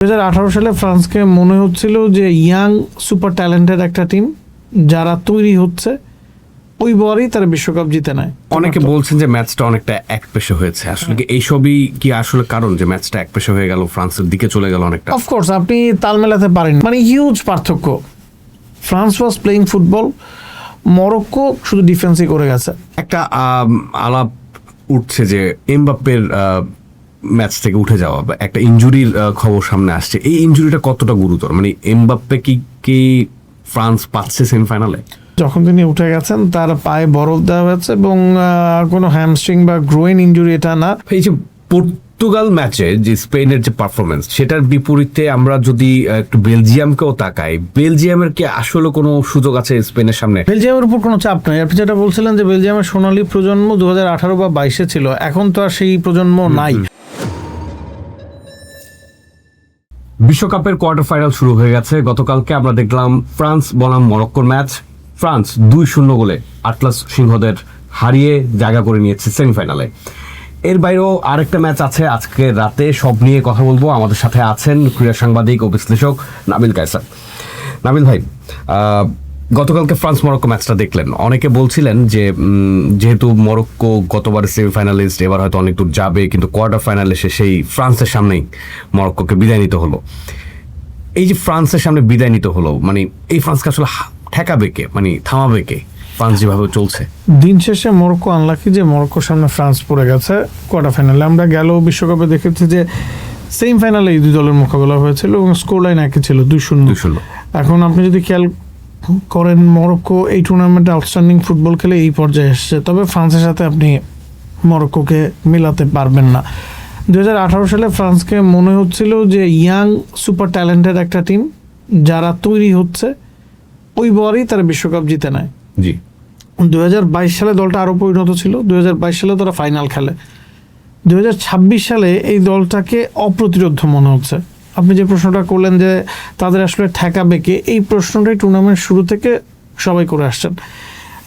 2018 সালে ফ্রান্সকে মনে হচ্ছিল যে ইয়াং সুপার ট্যালেন্টেড একটা টিম যারা তৈরি হচ্ছে, ওই বরেই তারা বিশ্বকাপ জিতে নেয়। অনেকে বলছেন যে ম্যাচটা অনেকটা একপেশে হয়েছে, আসলে কি এইসবই কি আসলে কারণ যে ম্যাচটা একপেশে হয়ে গেল, ফ্রান্সের দিকে চলে গেল অনেকটা? অফকোর্স আপনি তাল মেলাতে পারেন, মানে হিউজ পার্থক্য। France was playing football, Morocco শুধু ডিফেন্সই করে গেছে। একটা আলাপ উঠছে যে এমবাপ্পের ম্যাচ থেকে উঠে যাওয়া বা একটা ইনজুরির খবর সামনে আসছে। এই ইনজুরিটা কতটা গুরুতর? মানে এমবাপ্পে কি ফ্রান্স পাচ্ছে সেমিফাইনালে? যখন তিনি উঠে গেছেন তার পায়ে বরফ দেওয়া হয়েছে এবং কোনো হ্যামস্ট্রিং বা গ্রোইন ইনজুরি এটা না। এই যে পর্তুগাল ম্যাচে যে স্পেনের যে পারফরমেন্স, সেটার বিপরীতে আমরা যদি একটু বেলজিয়ামকেও তাকাই, বেলজিয়ামের কি আসলে কোনো সুযোগ আছে স্পেনের সামনে? বেলজিয়ামের উপর কোনো চাপ নেই। আপনি যেটা বলছিলেন যে বেলজিয়ামের সোনালী প্রজন্ম 2018 বা 22 ছিল, এখন তো আর সেই প্রজন্ম নাই। বিশ্বকাপের কোয়ার্টার ফাইনাল শুরু হয়ে গেছে। গতকালকে আমরা দেখলাম ফ্রান্স বনাম মরক্কোর ম্যাচ। ফ্রান্স 2-0 গোলে আটলাস সিংহদের হারিয়ে জায়গা করে নিয়েছে সেমিফাইনালে। এর বাইরেও আরেকটা ম্যাচ আছে আজকে রাতে, সব নিয়ে কথা বলবো। আমাদের সাথে আছেন ক্রীড়া সাংবাদিক ও বিশ্লেষক নাবিল কায়সার। নাবিল ভাই, গতকালকে ফ্রান্স মরক্কো ম্যাচটা দেখলেন। অনেকে বলছিলেন যে যেহেতু মরক্কো গতবার সেমিফাইনালিস্ট, এবার হয়তো অনেক দূর যাবে, কিন্তু কোয়ার্টার ফাইনালে এসে সেই ফ্রান্সের সামনেই মরক্কোকে বিদায় নিতে হলো। এই যে ফ্রান্সের সামনে বিদায় নিতে হলো, মানে এই ফ্রান্সকে আসলে ঠেকাবে কে, মানে থামাবে কে ফ্রান্স যেভাবে চলছে? দিন শেষে মরক্কো আনলাকি যে মরক্কোর সামনে ফ্রান্স পড়ে গেছে কোয়ার্টার ফাইনালে। আমরা গেল বিশ্বকাপে দেখেছি যে সেমিফাইনালে এই দুই দলের মোকাবেলা হয়েছিল এবং স্কোর লাইন একই ছিল, 2-0। এখন আপনি যদি খেয়াল করেন, মরক্কো এই টুর্নামেন্টে আউটস্ট্যান্ডিং ফুটবল খেলে এই পর্যায়ে এসছে, তবে ফ্রান্সের সাথে আপনি মরক্কোকে মেলাতে পারবেন না। 2018 সালে ফ্রান্সকে মনে হচ্ছিল যে ইয়াং সুপার ট্যালেন্টেড একটা টিম যারা তৈরি হচ্ছে, ওই বরেই তারা বিশ্বকাপ জিতে নেয়। জি, 2022 সালে দলটা আরও পরিণত ছিল। 2022 সালে তারা ফাইনাল খেলে। 2026 সালে এই দলটাকে অপ্রতিরোধ মনে হচ্ছে। আপনি যে প্রশ্নটা করলেন যে তাদের আসলে ঠেকাবে কে, এই প্রশ্নটাই টুর্নামেন্ট শুরু থেকে সবাই করে আসছেন।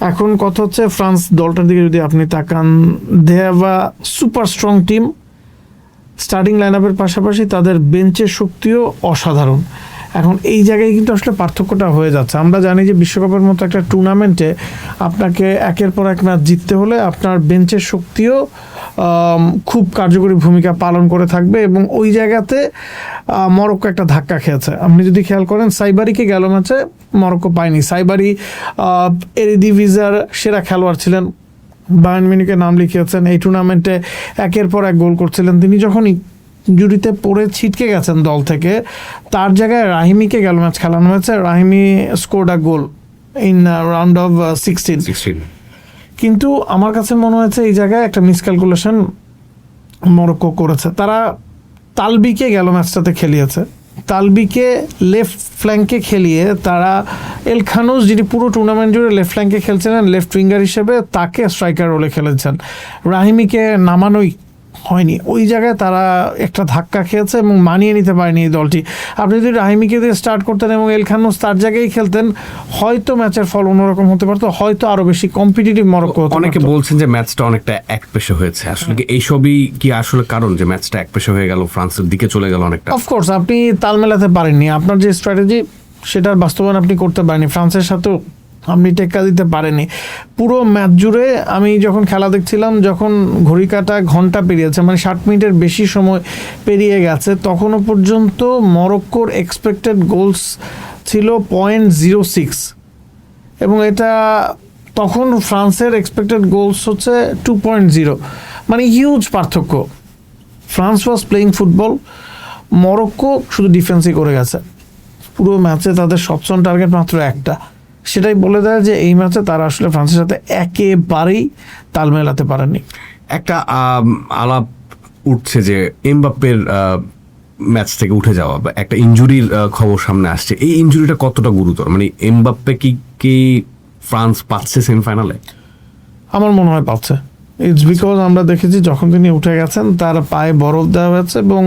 এখন কথা হচ্ছে ফ্রান্স দলটার দিকে যদি আপনি তাকান, they have a super strong team. Starting line আপের পাশাপাশি তাদের বেঞ্চের শক্তিও অসাধারণ। এখন এই জায়গায় কিন্তু আসলে পার্থক্যটা হয়ে যাচ্ছে। আমরা জানি যে বিশ্বকাপের মতো একটা টুর্নামেন্টে আপনাকে একের পর এক ম্যাচ জিততে হলে আপনার বেঞ্চের শক্তিও খুব কার্যকরী ভূমিকা পালন করে থাকবে এবং ওই জায়গাতে মরক্কো একটা ধাক্কা খেয়েছে। আপনি যদি খেয়াল করেন, সাইবারিকে গেল ম্যাচে মরক্কো পায়নি। সাইবারি এরিদিভিজার সেরা খেলোয়াড় ছিলেন, বায়ার্ন মিউনিখে নাম লিখিয়েছেন, এই টুর্নামেন্টে একের পর এক গোল করছিলেন। তিনি যখন ইনজুরিতে পড়ে ছিটকে গেছেন দল থেকে, তার জায়গায় রাহিমিকে গেল ম্যাচ খেলানো হয়েছে। Rahimi scored a goal in round of 16। কিন্তু আমার কাছে মনে হয়েছে এই জায়গায় একটা মিসক্যালকুলেশন মরক্কো করেছে। তারা তালবিকে গেল ম্যাচটাতে খেলিয়েছে। তালবিকে লেফট ফ্ল্যাঙ্কে খেলিয়ে তারা এল খানুস, যিনি পুরো টুর্নামেন্ট জুড়ে লেফট ফ্ল্যাঙ্কে খেলছিলেন লেফট উইঙ্গার হিসেবে, তাকে স্ট্রাইকার রোলে খেলেছেন। রাহিমিকে নামানোই হয়নি। ওই জায়গায় তারা একটা ধাক্কা খেয়েছে এবং মানিয়ে নিতে পারেনি এই দলটি। আপনি যদি রাহিমিকে দিয়ে স্টার্ট করতেন এবং এল খানুস তার জায়গায় খেলতেন, হয়তো ম্যাচের ফল অন্যরকম হতে পারতো, হয়তো আরো বেশি কম্পিটিটিভ মরক্কো হতো। অনেকে বলছেন যে ম্যাচটা অনেকটা একপেশে হয়েছে, আসলে কি এইসবই কি আসলে কারণ যে ম্যাচটা একপেশে হয়ে গেল, ফ্রান্সের দিকে চলে গেল অনেকটা? অফকোর্স আপনি তাল মেলাতে পারেননি, আপনার যে স্ট্র্যাটেজি সেটার বাস্তবায়ন আপনি করতে পারেননি। ফ্রান্সের সাথেও আপনি টেক্কা দিতে পারেনি। পুরো ম্যাচ জুড়ে আমি যখন খেলা দেখছিলাম, যখন ঘড়ি কাটা ঘন্টা পেরিয়েছে, মানে 60 মিনিটের বেশি সময় পেরিয়ে গেছে, তখনও পর্যন্ত মরক্কোর এক্সপেক্টেড গোলস ছিল 0.06 এবং এটা তখন ফ্রান্সের এক্সপেক্টেড গোলস হচ্ছে 2.0, মানে হিউজ পার্থক্য। France was playing football, Morocco শুধু ডিফেন্সই করে গেছে। পুরো ম্যাচে তাদের শটস অন টার্গেট মাত্র একটা। সেটাই বলে দেয় যে এই ম্যাচে তারা আসলে ফ্রান্সের সাথে একেবারেই তাল মেলাতে পারেনি। একটা আলাপ উঠছে যে এমবাপ্পের ম্যাচ থেকে উঠে যাওয়া বা একটা ইনজুরির খবর সামনে আসছে। এই ইনজুরিটা কতটা গুরুতর? মানে এমবাপ্পে কি ফ্রান্স পাচ্ছে সেমিফাইনালে? আমার মনে হয় পাচ্ছে। ইটস বিকজ আমরা দেখেছি যখন তিনি উঠে গেছেন তার পায়ে বরফ দেওয়া হয়েছে এবং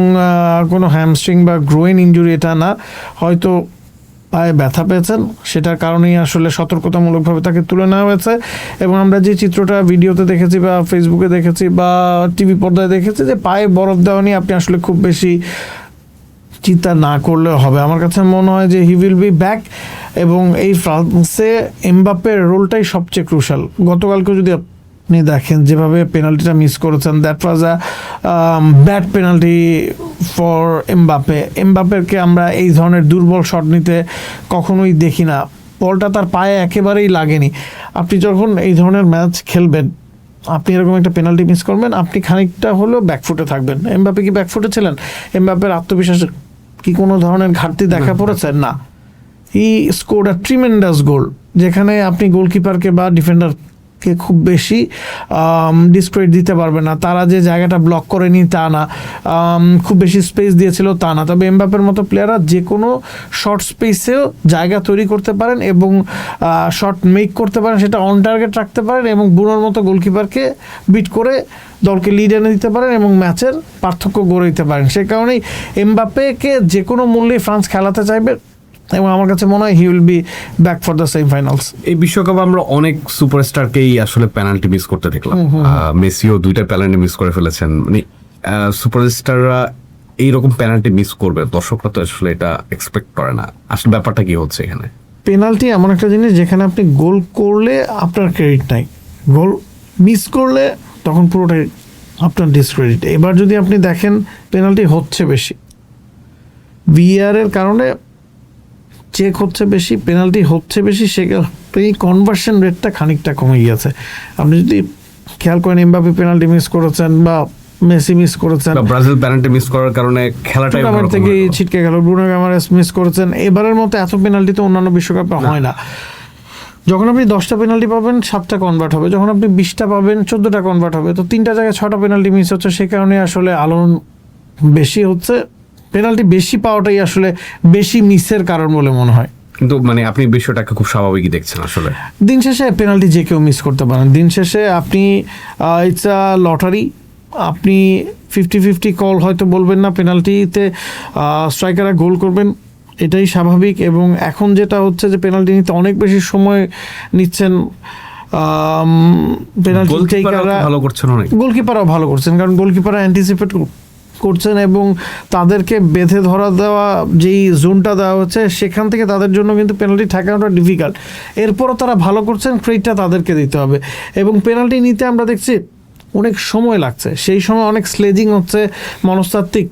কোনো হ্যামস্ট্রিং বা গ্রোইন ইনজুরি এটা না, হয়তো পায়ে ব্যথা পেয়েছেন, সেটার কারণেই আসলে সতর্কতামূলকভাবে তাকে তুলে নেওয়া হয়েছে। এবং আমরা যে চিত্রটা ভিডিওতে দেখেছি বা ফেসবুকে দেখেছি বা টিভি পর্দায় দেখেছি, যে পায়ে বরফ দেওয়া নিয়ে আপনি আসলে খুব বেশি চিন্তা না করলেও হবে। আমার কাছে মনে হয় যে হি উইল বি ব্যাক, এবং এই ফ্রান্সে এমবাপ্পের রোলটাই সবচেয়ে ক্রুশাল। গতকালকে যদি আপনি দেখেন যেভাবে পেনাল্টিটা মিস করেছেন, that was a bad penalty for এমবাপ্পেরকে আমরা এই ধরনের দুর্বল শট নিতে কখনোই দেখি না। বলটা তার পায়ে একেবারেই লাগেনি। আপনি যখন এই ধরনের ম্যাচ খেলবেন, আপনি এরকম একটা পেনাল্টি মিস করবেন, আপনি খানিকটা হলেও ব্যাকফুটে থাকবেন। এমবাপ্পে কি ব্যাকফুটে ছিলেন? এমবাপ্পের আত্মবিশ্বাস কি কোনো ধরনের ঘাটতি দেখা পড়েছে? না। হি স্কোর্ড আ ট্রিমেন্ডাস গোল, যেখানে আপনি গোলকিপারকে বা ডিফেন্ডারকে খুব বেশি ডিসক্রেডিট দিতে পারবেন না। তারা যে জায়গাটা ব্লক করেনি তা না, খুব বেশি স্পেস দিয়েছিল তা না। তবে এমবাপ্পের মতো প্লেয়াররা যে কোনো শর্ট স্পেসেও জায়গা তৈরি করতে পারেন এবং শট মেক করতে পারেন, সেটা অন টার্গেট রাখতে পারেন এবং বুনোর মতো গোলকিপারকে বিট করে দলকে লিড এনে দিতে পারেন এবং ম্যাচের পার্থক্য গড়ে দিতে পারেন। সে কারণেই এমবাপ্পেকে যে কোনো মূল্যে ফ্রান্স খেলাতে চাইবে এবং আমার কাছে মনে হয় he will be back for the semifinals. এই বিশ্বকাপে আমরা অনেক সুপারস্টারকেই আসলে পেনাল্টি মিস করতে দেখলাম। মেসিও 2টা পেনাল্টি মিস করে ফেলেছেন। মানে সুপারস্টাররা এইরকম পেনাল্টি মিস করবে, দর্শকরা তো আসলে এটা এক্সপেক্ট করে না। আসলে ব্যাপারটা কি হচ্ছে এখানে? পেনাল্টি এমন একটা জিনিস যেখানে আপনি গোল করলে আপনার ক্রেডিট নাই, গোল মিস করলে তখন পুরোটাই আপনার ডিসক্রেডিট। এবার যদি আপনি দেখেন পেনাল্টি হচ্ছে বেশি, ভিআরের কারণে চেক হচ্ছে বেশি, পেনাল্টি হচ্ছে বেশি, সেই কনভার্সন রেটটা খানিকটা কমে গিয়েছে। আপনি যদি খেয়াল করেন এমবাপ্পে পেনাল্টি মিস করেছেন বা মেসি মিস করেছেন, ব্রাজিল পেনাল্টি মিস করার কারণে খেলাটাই টুর্নামেন্ট থেকে ছিটকে গেল, ব্রুনো গামারেস মিস করেছেন। এবারের মতো এত পেনাল্টি তো অন্যান্য বিশ্বকাপে হয় না। যখন আপনি 10টা পেনাল্টি পাবেন 7টা কনভার্ট হবে, যখন আপনি 20টা পাবেন 14টা কনভার্ট হবে। তো 3টা জায়গায় 6টা পেনাল্টি মিস হচ্ছে, সে কারণে আসলে আলোড়ন বেশি হচ্ছে। পেনাল্টি বেশি পাওয়াটাই আসলে বেশি মিসের কারণ বলে মনে হয়। কিন্তু মানে আপনি বিষয়টাকে খুব স্বাভাবিকই দেখছেন আসলে। দিন শেষে পেনাল্টি যে কেউ মিস করতে পারেন। দিন শেষে আপনি ইটস আ লটারি, আপনি 50-50 কল হয়তো বলবেন না, পেনাল্টিতে স্ট্রাইকাররা গোল করবেন, এটাই স্বাভাবিক। এবং এখন যেটা হচ্ছে যে পেনাল্টি নিতে অনেক বেশি সময় নিচ্ছেন পেনাল্টি টেকাররা, ভালো করছেন অনেক, গোলকিপারও ভালো করছেন, কারণ গোলকিপাররা অ্যান্টিসিপেট করছেন এবং তাদেরকে বেঁধে ধরা দেওয়া যেই জোনটা দেওয়া হচ্ছে সেখান থেকে তাদের জন্য কিন্তু পেনাল্টি ঠেকানোটা ডিফিকাল্ট। এরপরও তারা ভালো করছেন, ক্রেডিটটা তাদেরকে দিতে হবে। এবং পেনাল্টি নিতে আমরা দেখছি অনেক সময় লাগছে, সেই সময় অনেক স্লেজিং হচ্ছে, মনস্তাত্ত্বিক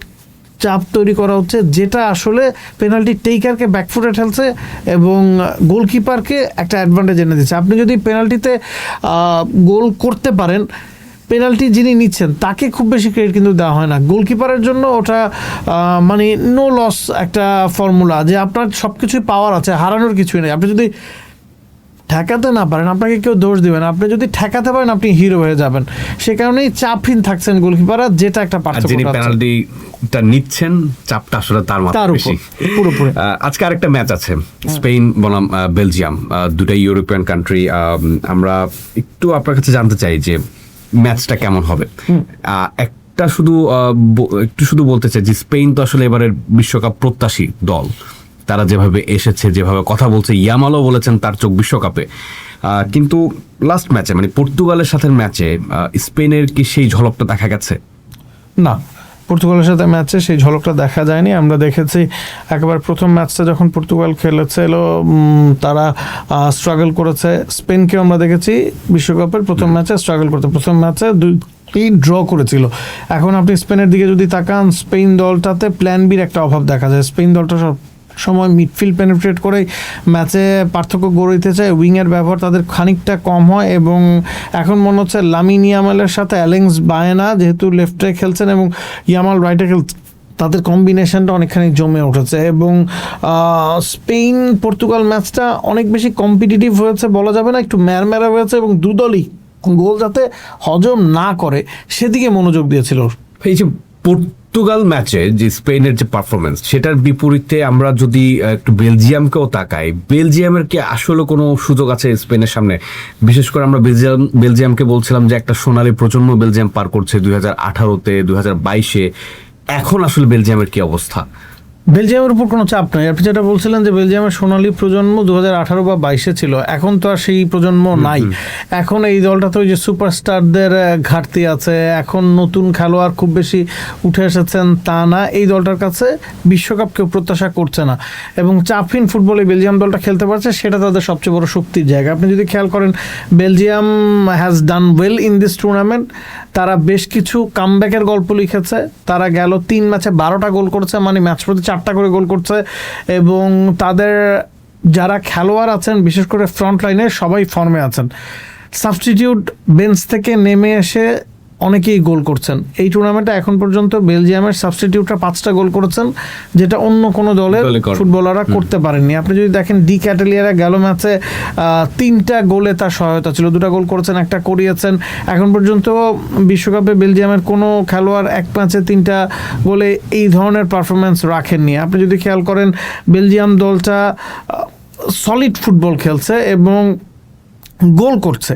চাপ তৈরি করা হচ্ছে, যেটা আসলে পেনাল্টি টেকারকে ব্যাকফুটে ঠেলছে এবং গোলকিপারকে একটা অ্যাডভান্টেজ এনে দিচ্ছে। আপনি যদি পেনাল্টিতে গোল করতে পারেন, পেনাল্টি যিনি নিচ্ছেন তাকে খুব বেশি ক্রেডিট কিন্তু দেওয়া হয় না। গোলকিপারের জন্য ওটা মানে নো লস একটা ফর্মুলা, যে আপনার সব কিছুই পাওয়ার আছে, হারানোর কিছুই নেই। আপনি যদি ঠেকাতে না পারেন আপনাকে কেউ দোষ দিবেন, আপনি যদি ঠেকাতে পারেন আপনি হিরো হয়ে যাবেন। সে কারণেই চাপহীন থাকছেন গোলকিপাররা, যেটা একটা পার্থক্য। যিনি পেনাল্টিটা নিচ্ছেন চাপটা আসলে তার মাথায় বেশি পুরোপুরি। আজকে আরেকটা ম্যাচ আছে, স্পেন বনাম বেলজিয়াম, দুটাই ইউরোপিয়ান কান্ট্রি। আমরা একটু আপনার কাছে জানতে চাই যে ম্যাচটা কেমন হবে। একটু শুধু বলতে চাই যে স্পেন তো আসলে এবারের বিশ্বকাপ প্রত্যাশী দল। তারা যেভাবে এসেছে, যেভাবে কথা বলছে, ইয়ামালও বলেছেন তার চোখ বিশ্বকাপে। কিন্তু লাস্ট ম্যাচে মানে পর্তুগালের সাথে ম্যাচে স্পেনের কি সেই ঝলকটা দেখা গেছে? না, পর্তুগালের সাথে ম্যাচে সেই ঝলকটা দেখা যায়নি। আমরা দেখেছি একেবারে প্রথম ম্যাচটা যখন পর্তুগাল খেলেছিল তারা স্ট্রাগল করেছে। স্পেনকেও আমরা দেখেছি বিশ্বকাপের প্রথম ম্যাচে স্ট্রাগল করতে, প্রথম ম্যাচে 2টি ড্র করেছিল। এখন আপনি স্পেনের দিকে যদি তাকান, স্পেন দলটাতে প্ল্যান বির একটা অভাব দেখা যায়। স্পেন দলটা সব সময় মিডফিল্ড পেনিট্রেট করে ম্যাচে পার্থক্য গড়ে দিতে চায়, উইংয়ের ব্যবহার তাদের খানিকটা কম হয় এবং এখন মনে হচ্ছে লামিন ইয়ামালের সাথে অ্যালেক্স বায়েনা যেহেতু লেফটে খেলছেন এবং ইয়ামাল রাইটে খেলছেন, তাদের কম্বিনেশনটা অনেকখানি জমে উঠেছে। এবং স্পেন পর্তুগাল ম্যাচটা অনেক বেশি কম্পিটিটিভ হয়েছে বলা যাবে না, একটু ম্যারম্যারা হয়েছে এবং দুদলই গোল যাতে হজম না করে সেদিকে মনোযোগ দিয়েছিল। এই যে পর্তুগাল ম্যাচে যে স্পেনের যে পারফরমেন্স, সেটার বিপরীতে আমরা যদি একটু বেলজিয়ামকেও তাকাই, বেলজিয়ামের কি আসলে কোনো সুযোগ আছে স্পেনের সামনে? বিশেষ করে আমরা বেলজিয়ামকে বলছিলাম যে একটা সোনালী প্রজন্ম বেলজিয়াম পার করছে 2018-তে, 2022-এ। এখন আসলে বেলজিয়ামের কি অবস্থা? বেলজিয়ামের উপর কোনো চাপ নাই। আপনি যেটা বলছিলেন যে বেলজিয়ামের সোনালী প্রজন্ম 2018 বা 22-এ ছিল, এখন তো আর সেই প্রজন্ম নাই। এখন এই দলটাতে ওই যে সুপারস্টারদের ঘাটতি আছে, এখন নতুন খেলোয়াড় খুব বেশি উঠে এসেছেন তা না। এই দলটার কাছে বিশ্বকাপ কেউ প্রত্যাশা করছে না, এবং চাপহীন ফুটবলে বেলজিয়াম দলটা খেলতে পারছে, সেটা তাদের সবচেয়ে বড় শক্তির জায়গা। আপনি যদি খেয়াল করেন, Belgium has done well in this tournament. তারা বেশ কিছু কামব্যাকের গল্প লিখেছে। তারা গেল 3 ম্যাচে 12টা গোল করেছে, মানে ম্যাচ প্রতি 4টা করে গোল করছে, এবং তাদের যারা খেলোয়াড় আছেন বিশেষ করে ফ্রন্ট লাইনে সবাই ফর্মে আছেন। সাবস্টিটিউট বেঞ্চ থেকে নেমে এসে অনেকেই গোল করছেন। এই টুর্নামেন্টে এখন পর্যন্ত বেলজিয়ামের সাবস্টিটিউটরা 5টা গোল করেছেন, যেটা অন্য কোনো দলের ফুটবলাররা করতে পারেননি। আপনি যদি দেখেন, ডি ক্যাটেলিয়ারা গেল ম্যাচে 3টা গোলে তার সহায়তা ছিল, 2টা গোল করেছেন, 1টা করিয়েছেন। এখন পর্যন্ত বিশ্বকাপে বেলজিয়ামের কোনো খেলোয়াড় এক ম্যাচে 3টা গোলে এই ধরনের পারফরমেন্স রাখেননি। আপনি যদি খেয়াল করেন, বেলজিয়াম দলটা সলিড ফুটবল খেলছে এবং গোল করছে।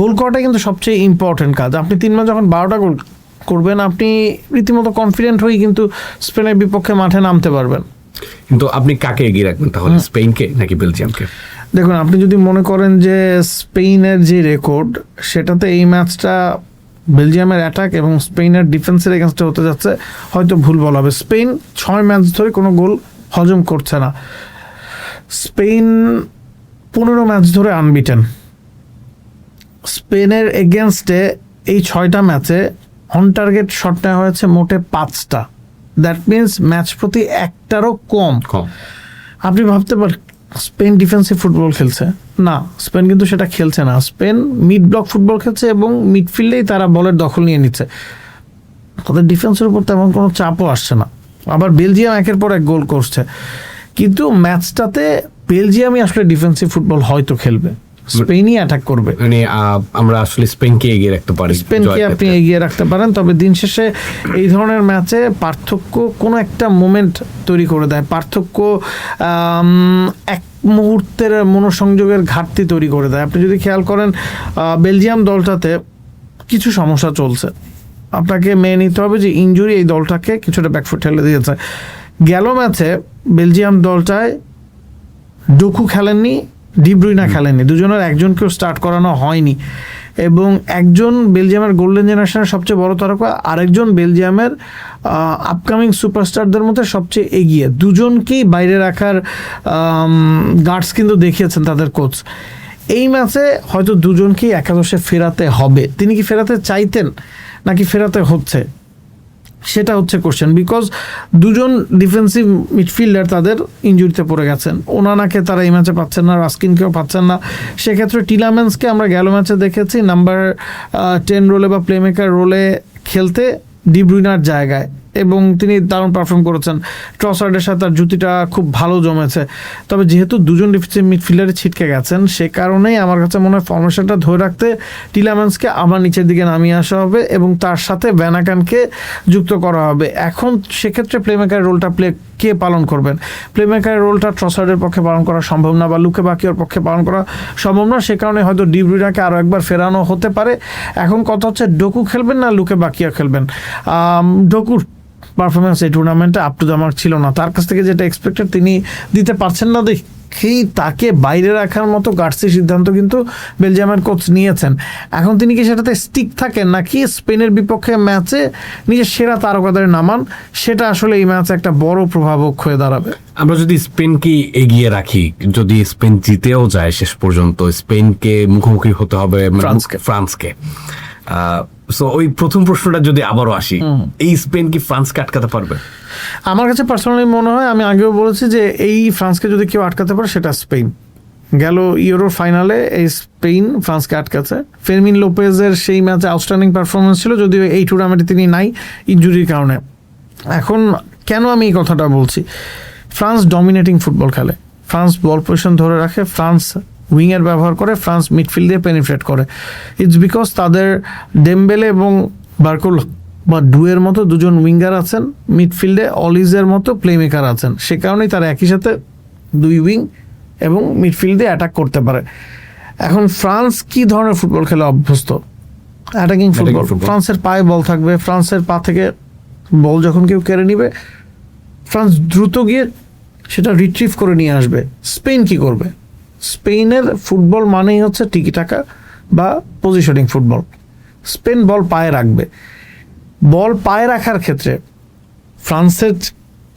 গোল করাটা কিন্তু সবচেয়ে ইম্পর্টেন্ট কাজ। আপনি 3 ম্যাচ যখন 12টা গোল করবেন, আপনি রীতিমতো কনফিডেন্ট হয়েই কিন্তু স্পেনের বিপক্ষে মাঠে নামতে পারবেন। কিন্তু আপনি কাকে এগিয়ে রাখবেন তাহলে, স্পেনকে নাকি বেলজিয়ামকে? দেখুন, আপনি যদি মনে করেন যে স্পেনের যে রেকর্ড, সেটাতে এই ম্যাচটা বেলজিয়ামের অ্যাটাক এবং স্পেনের ডিফেন্সের এগেনস্টে হতে যাচ্ছে, হয়তো ভুল বলা হবে। স্পেন 6 ম্যাচ ধরে কোনো গোল হজম করছে না। স্পেন 15 ম্যাচ ধরে আনবিটেন। স্পেনের এগেনস্টে এই 6টা ম্যাচে অন টার্গেট শট নেওয়া হয়েছে মোটে 5টা। দ্যাট মিনস ম্যাচ প্রতি 1টারও কম। আপনি ভাবতে পারেন স্পেন ডিফেন্সিভ ফুটবল খেলছে না, স্পেন কিন্তু সেটা খেলছে না। স্পেন মিড ব্লক ফুটবল খেলছে এবং মিডফিল্ডেই তারা বলের দখল নিয়ে নিচ্ছে। তাদের ডিফেন্সের উপর তেমন কোনো চাপও আসছে না। আবার বেলজিয়াম একের পর এক গোল করছে, কিন্তু ম্যাচটাতে বেলজিয়ামই আসলে ডিফেন্সিভ ফুটবল হয়তো খেলবে, স্পেনই অ্যাটাক করবে। মানে আমরা আসলে স্পেনকে এগিয়ে রাখতে পারি, স্পেনকে আপনি এগিয়ে রাখতে পারেন। তবে দিন শেষে এই ধরনের ম্যাচে পার্থক্য কোনো একটা মোমেন্ট তৈরি করে দেয়, পার্থক্য এক মুহূর্তের মনোসংযোগের ঘাটতি তৈরি করে দেয়। আপনি যদি খেয়াল করেন, বেলজিয়াম দলটাতে কিছু সমস্যা চলছে। আপনাকে মেনে নিতে হবে যে ইনজুরি এই দলটাকে কিছুটা ব্যাকফুট ঠেলে দিয়েছে। গেল ম্যাচে বেলজিয়াম দলটায় ডোকু খেলেননি, ডি ব্রুইনা খেলেননি, দুজনের একজনকেও স্টার্ট করানো হয়নি, এবং একজন বেলজিয়ামের গোল্ডেন জেনারেশনের সবচেয়ে বড় তারকা, আরেকজন বেলজিয়ামের আপকামিং সুপারস্টারদের মধ্যে সবচেয়ে এগিয়ে। দুজনকেই বাইরে রাখার গার্ডস কিন্তু দেখিয়েছেন তাদের কোচ। এই ম্যাচে হয়তো দুজনকেই একাদশে ফেরাতে হবে। তিনি কি ফেরাতে চাইতেন নাকি ফেরাতে হচ্ছে, সেটা হচ্ছে কোশ্চেন। বিকজ দুজন ডিফেন্সিভ মিডফিল্ডার তাদের ইনজুরিতে পড়ে গেছেন। ওনানাকে তারা এই ম্যাচে পাচ্ছেন না, রাস্কিনকেও পাচ্ছেন না। সেক্ষেত্রে টিলাম্যান্সকে আমরা গেল ম্যাচে দেখেছি নাম্বার 10 রোলে বা প্লেমেকার রোলে খেলতে ডি ব্রুইনার জায়গায়, এবং তিনি দারুণ পারফর্ম করেছেন। ট্রসার্ডের সাথে তার জুতিটা খুব ভালো জমেছে। তবে যেহেতু দুজন ডিফেন্সিভ মিডফিল্ডারে ছিটকে গেছেন, সে কারণেই আমার কাছে মনে হয় ফরমেশনটা ধরে রাখতে টিলাম্যান্সকে আবার নিচের দিকে নামিয়ে আসা হবে এবং তার সাথে ভ্যানাকানকে যুক্ত করা হবে। এখন সেক্ষেত্রে প্লেমেকারের রোলটা কে পালন করবেন? প্লেমেকারের রোলটা ট্রসার্ডের পক্ষে পালন করা সম্ভব না, বা লুকে বাকিওর পক্ষে পালন করা সম্ভব না। সে কারণে হয়তো ডি ব্রুইনাকে আরও একবার ফেরানো হতে পারে। এখন কথা হচ্ছে, ডোকু খেলবেন না লুকে বাকিও খেলবেন। ডোকুর পারফরমেন্স এই টুর্নামেন্টে আপ টু দ্য মার্ক ছিল না। তার কাছ থেকে যেটা এক্সপেক্টেড তিনি দিতে পারছেন না দেখেই তাকে বাইরে রাখার মতো গার্সি সিদ্ধান্ত কিন্তু বেলজিয়ামের কোচ নিয়েছেন। এখন তিনি কি সেটাতে স্টিক থাকেন নাকি স্পেনের বিপক্ষে ম্যাচে নিজের সেরা তারকাদের নামান, সেটা আসলে এই ম্যাচে একটা বড় প্রভাবক হয়ে দাঁড়াবে। আমরা যদি স্পেনকে এগিয়ে রাখি, যদি স্পেন জিতেও যায় শেষ পর্যন্ত, স্পেনকে মুখোমুখি হতে হবে ফ্রান্সকে। সো ওই প্রথম প্রশ্নটা যদি আবারও আসি, এই স্পেন কি ফ্রান্সকে আটকাতে পারবে? আমার কাছে পার্সোনালি মনে হয়, আমি আগেও বলেছি যে এই ফ্রান্সকে যদি কেউ আটকাতে পারে সেটা স্পেন। গেল ইউরোর ফাইনালে এই স্পেন ফ্রান্সকে আটকাছে। ফেরমিন লোপেজের সেই ম্যাচে আউটস্ট্যান্ডিং পারফরমেন্স ছিল, যদিও এই টুর্নামেন্টে তিনি নাই ইনজুরির কারণে। এখন কেন আমি এই কথাটা বলছি? ফ্রান্স ডমিনেটিং ফুটবল খেলে, ফ্রান্স বল পজিশন ধরে রাখে, ফ্রান্স উইংয়ের ব্যবহার করে, ফ্রান্স মিডফিল্ড দিয়ে পেনিট্রেট করে। ইটস বিকজ তাদের ডেমবেলে এবং বার্কুল বা ডুয়ের মতো দুজন উইঙ্গার আছেন, মিডফিল্ডে অলিজের মতো প্লেমেকার আছেন। সে কারণেই তারা একই সাথে 2 উইং এবং মিডফিল্ডে অ্যাটাক করতে পারে। এখন ফ্রান্স কি ধরনের ফুটবল খেলে অভ্যস্ত? Attacking football. ফ্রান্সের পায়ে বল থাকবে, ফ্রান্সের পা থেকে বল যখন কেউ কেড়ে নিবে ফ্রান্স দ্রুত গিয়ে সেটা রিট্রিভ করে নিয়ে আসবে। স্পেন কি করবে? স্পেনের ফুটবল মানেই হচ্ছে টিকি টাকা বা পজিশনিং ফুটবল। স্পেন বল পায়ে রাখবে। বল পায়ে রাখার ক্ষেত্রে ফ্রান্সের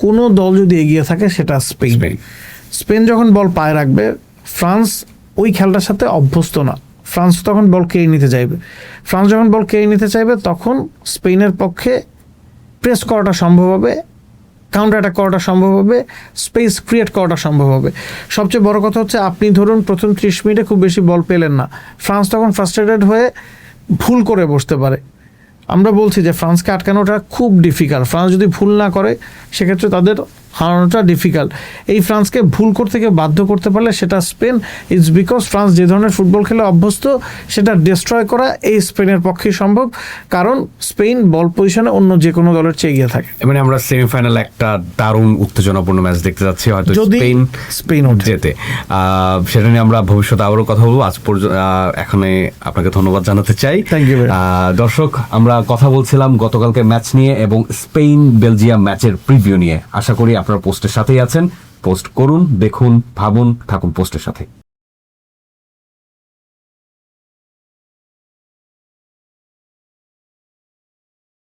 কোনো দল যদি এগিয়ে থাকে সেটা স্পেন। স্পেন যখন বল পায়ে রাখবে, ফ্রান্স ওই খেলাটার সাথে অভ্যস্ত না, ফ্রান্স তখন বল কেড়ে নিতে চাইবে। ফ্রান্স যখন বল কেড়ে নিতে চাইবে তখন স্পেনের পক্ষে প্রেস করাটা সম্ভব হবে, কাউন্টার অ্যাটাক করাটা সম্ভব হবে, স্পেস ক্রিয়েট করাটা সম্ভব হবে। সবচেয়ে বড় কথা হচ্ছে, আপনি ধরুন প্রথম 30 মিনিটে খুব বেশি বল পেলেন না, ফ্রান্স তখন ফ্রাস্ট্রেটেড হয়ে ভুল করে বসতে পারে। আমরা বলছি যে ফ্রান্সকে আটকানোটা খুব ডিফিকাল্ট। ফ্রান্স যদি ভুল না করে সেক্ষেত্রে তাদের হারানোটা ডিফিকাল্ট। এই ফ্রান্সকে ভুল করতে গিয়ে বাধ্য করতে পারলে সেটা স্পেন। ইটস বিকজ ফ্রান্স যে ধরনের ফুটবল খেলে অভ্যস্ত, সেটা ডিস্ট্রয় করা এই স্পেনের পক্ষেই সম্ভব, কারণ স্পেন বল পজিশনে অন্য যে কোনো দলের চেয়ে এগিয়ে থাকে। মানে আমরা সেমিফাইনাল একটা দারুণ উত্তেজনাপূর্ণ ম্যাচ দেখতে যাচ্ছি, হয়তো যদি স্পেন জেতে। সেটা নিয়ে আমরা ভবিষ্যতে আবারও কথা বলবো। আজ পর্যন্ত এখানে আপনাকে ধন্যবাদ জানাতে চাই। Thank you very দর্শক, আমরা কথা বলছিলাম গতকালকে ম্যাচ নিয়ে এবং স্পেন বেলজিয়াম ম্যাচের প্রিভিউ নিয়ে। আশা করি আপনারা পোস্টের সাথেই আছেন। পোস্ট করুন, দেখুন, ভাবুন, থাকুন পোস্টের সাথে।